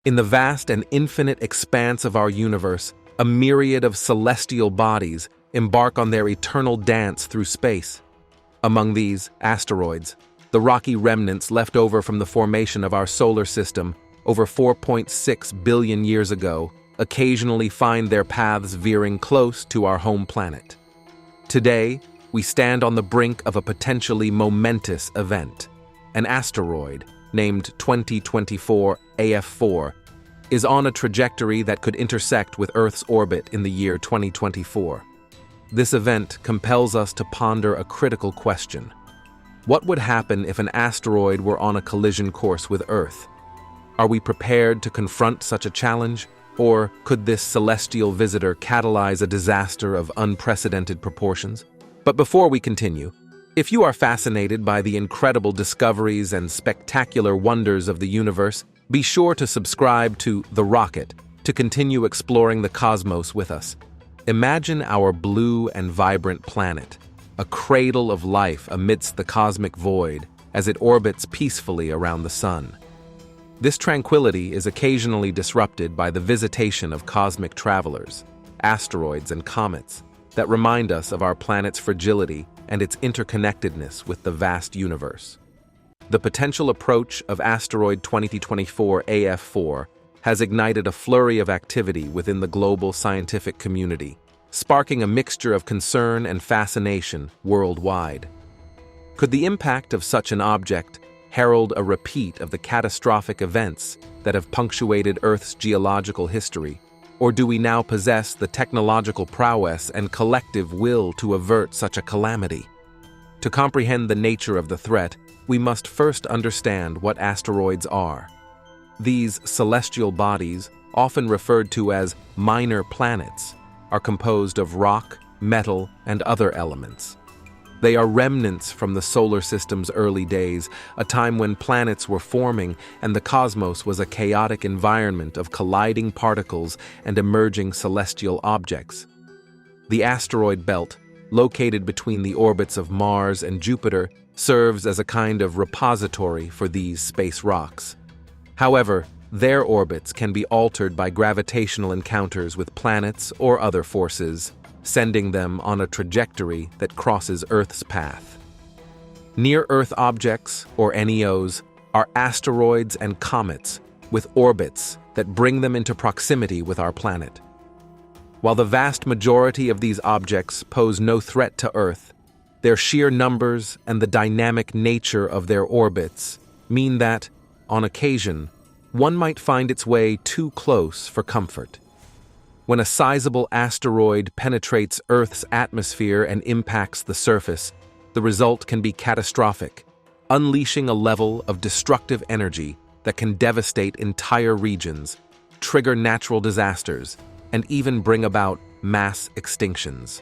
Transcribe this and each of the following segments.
In the vast and infinite expanse of our universe, a myriad of celestial bodies embark on their eternal dance through space. Among these, asteroids, the rocky remnants left over from the formation of our solar system over 4.6 billion years ago, occasionally find their paths veering close to our home planet. Today, we stand on the brink of a potentially momentous event. An asteroid, named 2024 AF4, is on a trajectory that could intersect with Earth's orbit in the year 2024. This event compels us to ponder a critical question. What would happen if an asteroid were on a collision course with Earth? Are we prepared to confront such a challenge? Or could this celestial visitor catalyze a disaster of unprecedented proportions? But before we continue, if you are fascinated by the incredible discoveries and spectacular wonders of the universe, be sure to subscribe to The Rocket to continue exploring the cosmos with us. Imagine our blue and vibrant planet, a cradle of life amidst the cosmic void as it orbits peacefully around the sun. This tranquility is occasionally disrupted by the visitation of cosmic travelers, asteroids and comets, that remind us of our planet's fragility and its interconnectedness with the vast universe. The potential approach of asteroid 2024 AF4 has ignited a flurry of activity within the global scientific community, sparking a mixture of concern and fascination worldwide. Could the impact of such an object herald a repeat of the catastrophic events that have punctuated Earth's geological history, or do we now possess the technological prowess and collective will to avert such a calamity? To comprehend the nature of the threat, we must first understand what asteroids are. These celestial bodies, often referred to as minor planets, are composed of rock, metal, and other elements. They are remnants from the solar system's early days, a time when planets were forming and the cosmos was a chaotic environment of colliding particles and emerging celestial objects. The asteroid belt, located between the orbits of Mars and Jupiter, serves as a kind of repository for these space rocks. However, their orbits can be altered by gravitational encounters with planets or other forces, sending them on a trajectory that crosses Earth's path. Near-Earth objects, or NEOs, are asteroids and comets with orbits that bring them into proximity with our planet. While the vast majority of these objects pose no threat to Earth, their sheer numbers and the dynamic nature of their orbits mean that, on occasion, one might find its way too close for comfort. When a sizable asteroid penetrates Earth's atmosphere and impacts the surface, the result can be catastrophic, unleashing a level of destructive energy that can devastate entire regions, trigger natural disasters, and even bring about mass extinctions.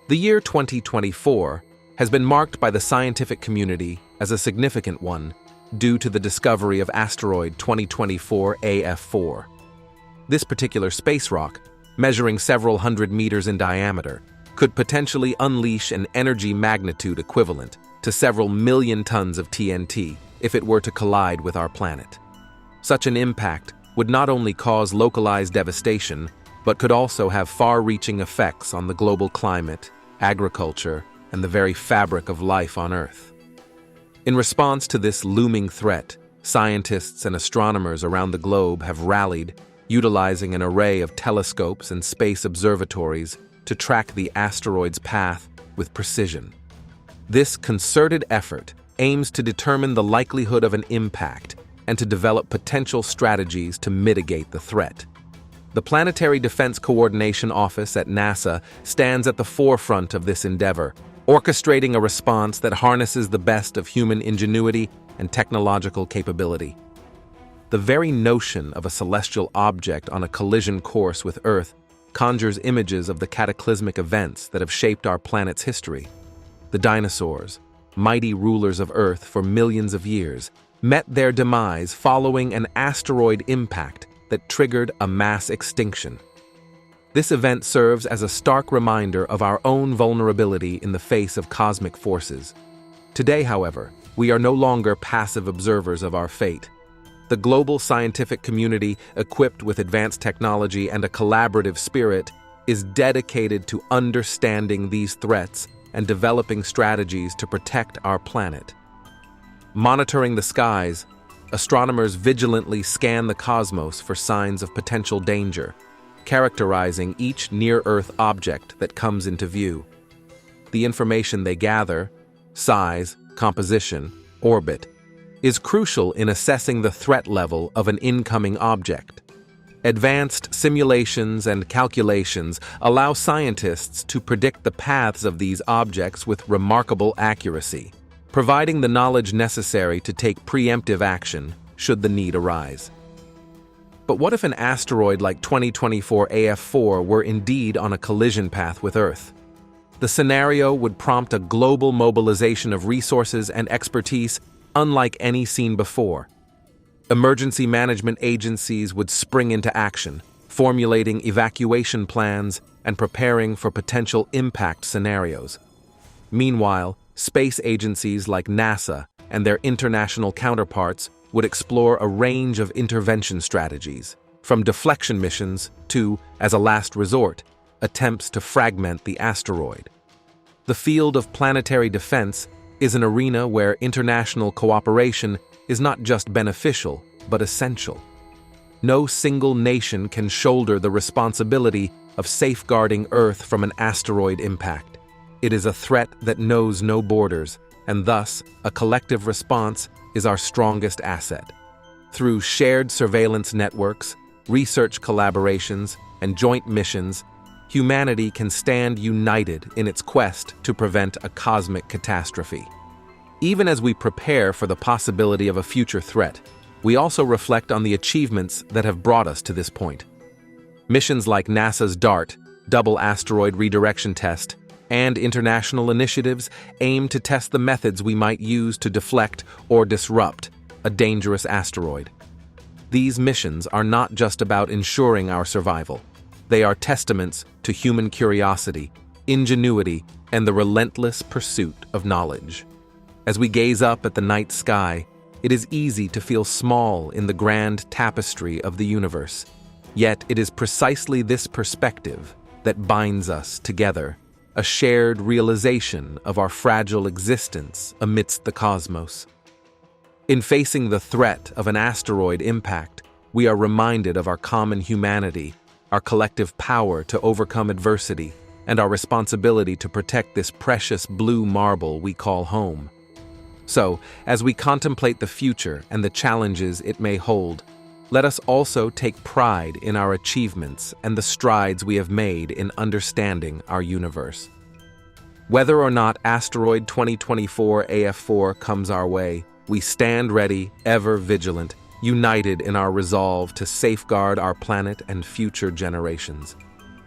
The year 2024 has been marked by the scientific community as a significant one due to the discovery of asteroid 2024 AF4. This particular space rock, measuring several hundred meters in diameter, could potentially unleash an energy magnitude equivalent to several million tons of TNT if it were to collide with our planet. Such an impact would not only cause localized devastation, but could also have far-reaching effects on the global climate, agriculture, and the very fabric of life on Earth. In response to this looming threat, scientists and astronomers around the globe have rallied, utilizing an array of telescopes and space observatories to track the asteroid's path with precision. This concerted effort aims to determine the likelihood of an impact and to develop potential strategies to mitigate the threat. The Planetary Defense Coordination Office at NASA stands at the forefront of this endeavor, orchestrating a response that harnesses the best of human ingenuity and technological capability. The very notion of a celestial object on a collision course with Earth conjures images of the cataclysmic events that have shaped our planet's history. The dinosaurs, mighty rulers of Earth for millions of years, met their demise following an asteroid impact that triggered a mass extinction. This event serves as a stark reminder of our own vulnerability in the face of cosmic forces. Today, however, we are no longer passive observers of our fate. The global scientific community, equipped with advanced technology and a collaborative spirit, is dedicated to understanding these threats and developing strategies to protect our planet. Monitoring the skies, astronomers vigilantly scan the cosmos for signs of potential danger, characterizing each near-Earth object that comes into view. The information they gather, size, composition, orbit, is crucial in assessing the threat level of an incoming object. Advanced simulations and calculations allow scientists to predict the paths of these objects with remarkable accuracy, providing the knowledge necessary to take preemptive action should the need arise. But what if an asteroid like 2024 AF4 were indeed on a collision path with Earth? The scenario would prompt a global mobilization of resources and expertise unlike any seen before. Emergency management agencies would spring into action, formulating evacuation plans and preparing for potential impact scenarios. Meanwhile, space agencies like NASA and their international counterparts would explore a range of intervention strategies, from deflection missions to, as a last resort, attempts to fragment the asteroid. The field of planetary defense is an arena where international cooperation is not just beneficial, but essential. No single nation can shoulder the responsibility of safeguarding Earth from an asteroid impact. It is a threat that knows no borders, and thus, a collective response is our strongest asset. Through shared surveillance networks, research collaborations, and joint missions, humanity can stand united in its quest to prevent a cosmic catastrophe. Even as we prepare for the possibility of a future threat, we also reflect on the achievements that have brought us to this point. Missions like NASA's DART, Double Asteroid Redirection Test, and international initiatives aim to test the methods we might use to deflect or disrupt a dangerous asteroid. These missions are not just about ensuring our survival. They are testaments to human curiosity, ingenuity, and the relentless pursuit of knowledge. As we gaze up at the night sky, it is easy to feel small in the grand tapestry of the universe. Yet it is precisely this perspective that binds us together, a shared realization of our fragile existence amidst the cosmos. In facing the threat of an asteroid impact, we are reminded of our common humanity, our collective power to overcome adversity, and our responsibility to protect this precious blue marble we call home. So, as we contemplate the future and the challenges it may hold, let us also take pride in our achievements and the strides we have made in understanding our universe. Whether or not Asteroid 2024 AF4 comes our way, we stand ready, ever vigilant, united in our resolve to safeguard our planet and future generations.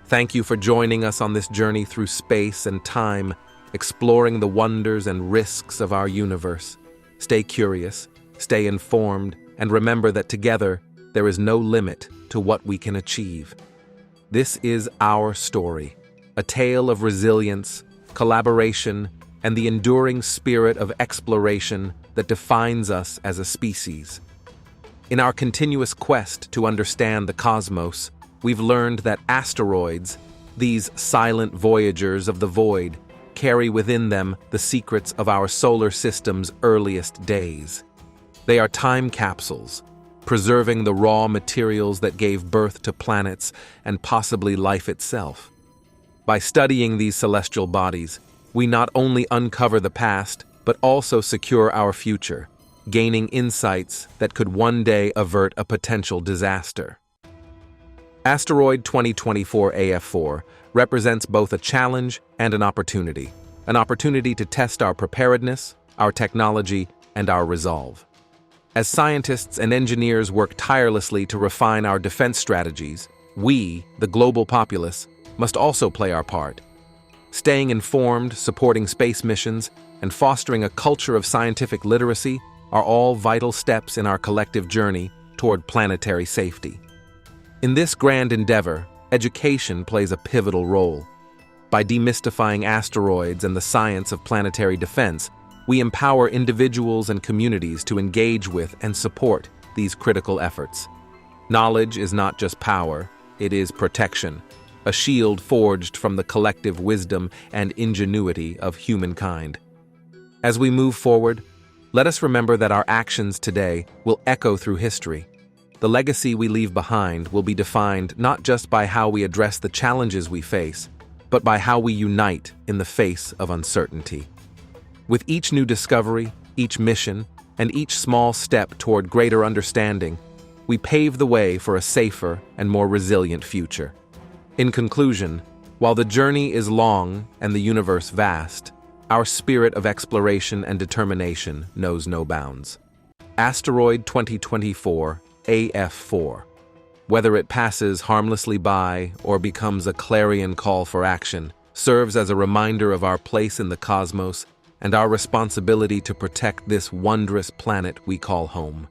Thank you for joining us on this journey through space and time, exploring the wonders and risks of our universe. Stay curious, stay informed, and remember that together, there is no limit to what we can achieve. This is our story, a tale of resilience, collaboration, and the enduring spirit of exploration that defines us as a species. In our continuous quest to understand the cosmos, we've learned that asteroids, these silent voyagers of the void, carry within them the secrets of our solar system's earliest days. They are time capsules, preserving the raw materials that gave birth to planets and possibly life itself. By studying these celestial bodies, we not only uncover the past, but also secure our future, gaining insights that could one day avert a potential disaster. Asteroid 2024 AF4 represents both a challenge and an opportunity to test our preparedness, our technology, and our resolve. As scientists and engineers work tirelessly to refine our defense strategies, we, the global populace, must also play our part. Staying informed, supporting space missions, and fostering a culture of scientific literacy are all vital steps in our collective journey toward planetary safety. In this grand endeavor, education plays a pivotal role. By demystifying asteroids and the science of planetary defense, we empower individuals and communities to engage with and support these critical efforts. Knowledge is not just power, it is protection, a shield forged from the collective wisdom and ingenuity of humankind. As we move forward, let us remember that our actions today will echo through history. The legacy we leave behind will be defined not just by how we address the challenges we face, but by how we unite in the face of uncertainty. With each new discovery, each mission, and each small step toward greater understanding, we pave the way for a safer and more resilient future. In conclusion, while the journey is long and the universe vast, our spirit of exploration and determination knows no bounds. Asteroid 2024 AF4. Whether it passes harmlessly by or becomes a clarion call for action, serves as a reminder of our place in the cosmos and our responsibility to protect this wondrous planet we call home.